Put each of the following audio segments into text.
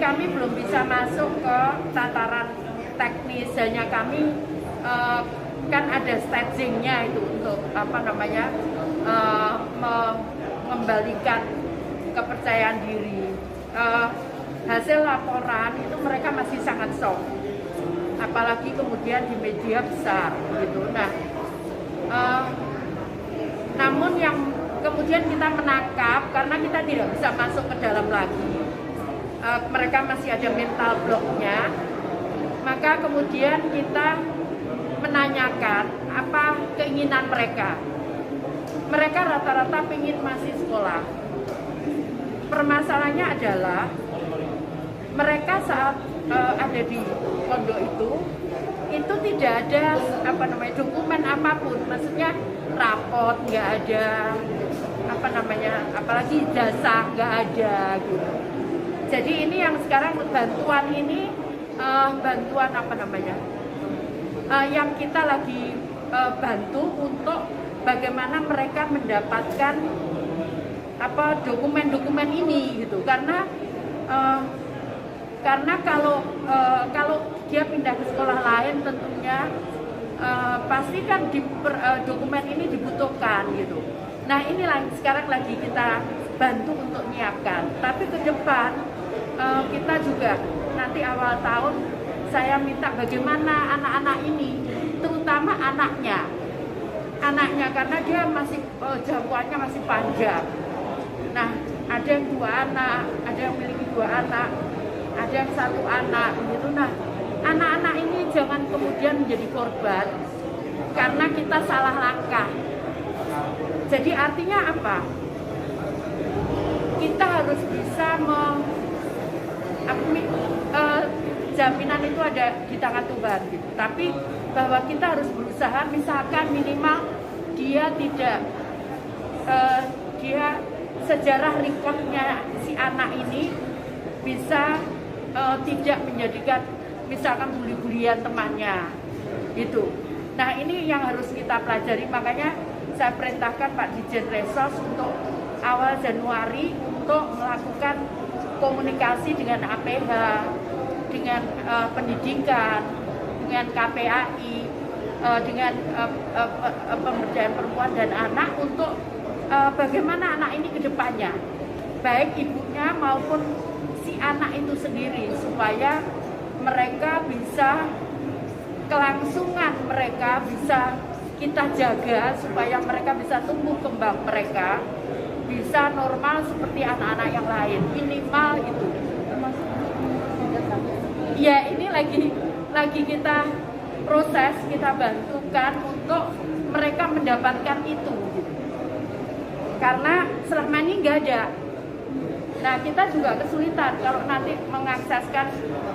kami belum bisa masuk ke tataran teknis, hanya kami kan ada stagingnya itu untuk mengembalikan kepercayaan diri. Hasil laporan itu mereka masih sangat shock, apalagi kemudian di media besar gitu. Nah, namun yang kemudian kita menangkap karena kita tidak bisa masuk ke dalam lagi, mereka masih ada mental blocknya, maka kemudian kita menanyakan apa keinginan mereka. Mereka rata-rata ingin masih sekolah. Permasalahannya adalah mereka saat ada di pondok itu tidak ada dokumen apapun, maksudnya rapot nggak ada, apalagi ijazah nggak ada gitu. Jadi ini yang sekarang bantuan ini yang kita lagi bantu untuk bagaimana mereka mendapatkan dokumen-dokumen ini gitu, karena kalau dia pindah ke sekolah lain tentunya pasti kan dokumen ini dibutuhkan gitu. Nah inilah sekarang lagi kita bantu untuk menyiapkan. Tapi ke depan kita juga nanti awal tahun saya minta bagaimana anak-anak ini, terutama anaknya karena dia masih jangkauannya masih panjang. Nah ada yang 2 anak, ada yang memiliki 2 anak, ada yang 1 anak gitu. Nah anak-anak ini jangan kemudian menjadi korban karena kita salah langkah. Jadi artinya apa? Kita harus bisa jaminan itu ada di tangan Tuhan gitu. Tapi bahwa kita harus berusaha, misalkan minimal dia tidak dia sejarah rekodnya si anak ini bisa tidak menjadikan misalkan bully-bulian temannya gitu. Nah ini yang harus kita pelajari, makanya saya perintahkan Pak Dirjen Resos untuk awal Januari untuk melakukan komunikasi dengan APH, dengan pendidikan, dengan KPAI, dengan pemberdayaan perempuan dan anak untuk bagaimana anak ini ke depannya, baik ibunya maupun si anak itu sendiri, supaya mereka bisa kelangsungan, mereka bisa kita jaga supaya mereka bisa tumbuh kembang, mereka bisa normal seperti anak-anak yang lain, minimal itu. Ya ini lagi kita proses, kita bantukan untuk mereka mendapatkan itu gitu. Karena selama ini nggak ada. Nah kita juga kesulitan kalau nanti mengakseskan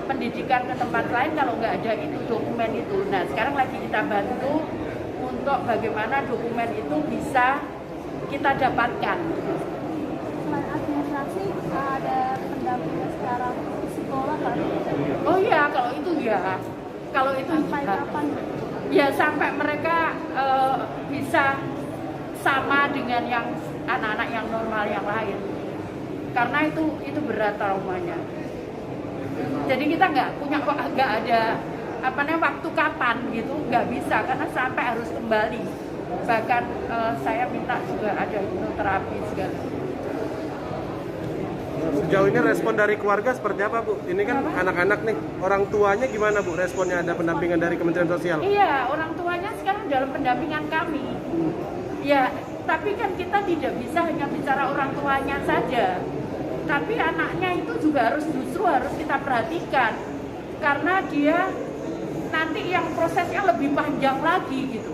pendidikan ke tempat lain kalau nggak ada itu dokumen itu. Nah sekarang lagi kita bantu untuk bagaimana dokumen itu bisa kita dapatkan. Selain administrasi, ada pendampingan secara psikolog kan? Oh iya, kalau itu Sampai kapan? Ya sampai mereka bisa sama dengan yang anak-anak yang normal yang lain. Karena itu berat traumanya. Jadi kita nggak ada waktu kapan gitu, nggak bisa karena sampai harus kembali. Bahkan saya minta juga ada hipnoterapi segala. Sejauh ini respon dari keluarga seperti apa Bu? Ini kan anak-anak nih, orang tuanya gimana Bu responnya, ada pendampingan dari Kementerian Sosial? Iya, orang tuanya sekarang dalam pendampingan kami. Ya, tapi kan kita tidak bisa hanya bicara orang tuanya saja. Tapi anaknya itu juga justru harus kita perhatikan. Karena dia nanti yang prosesnya lebih panjang lagi gitu.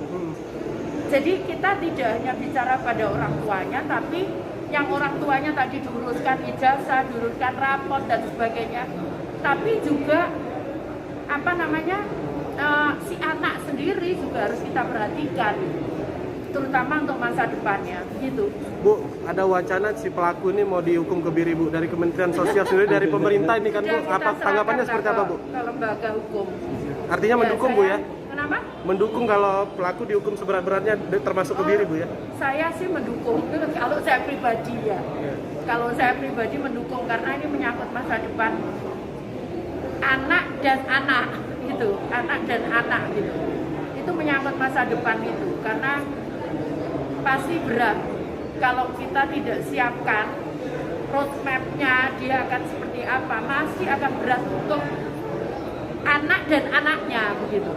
Jadi kita tidak hanya bicara pada orang tuanya, tapi yang orang tuanya tadi diuruskan ijazah, diuruskan rapot dan sebagainya. Tapi juga si anak sendiri juga harus kita perhatikan, terutama untuk masa depannya, gitu. Bu, ada wacana si pelaku ini mau dihukum kebiri Bu dari Kementerian Sosial sendiri, dari pemerintah ini kan Bu. Apa tanggapannya seperti apa Bu? Ke lembaga hukum. Artinya mendukung Bu ya? Kenapa? Mendukung kalau pelaku dihukum seberat-beratnya termasuk kebiri Bu ya? Saya sih mendukung, kalau saya pribadi ya. Kalau saya pribadi mendukung karena ini menyangkut masa depan anak dan anak gitu, anak dan anak gitu. Itu menyangkut masa depan itu, karena pasti berat kalau kita tidak siapkan roadmap-nya dia akan seperti apa, masih akan berat untuk anak dan anaknya begitu.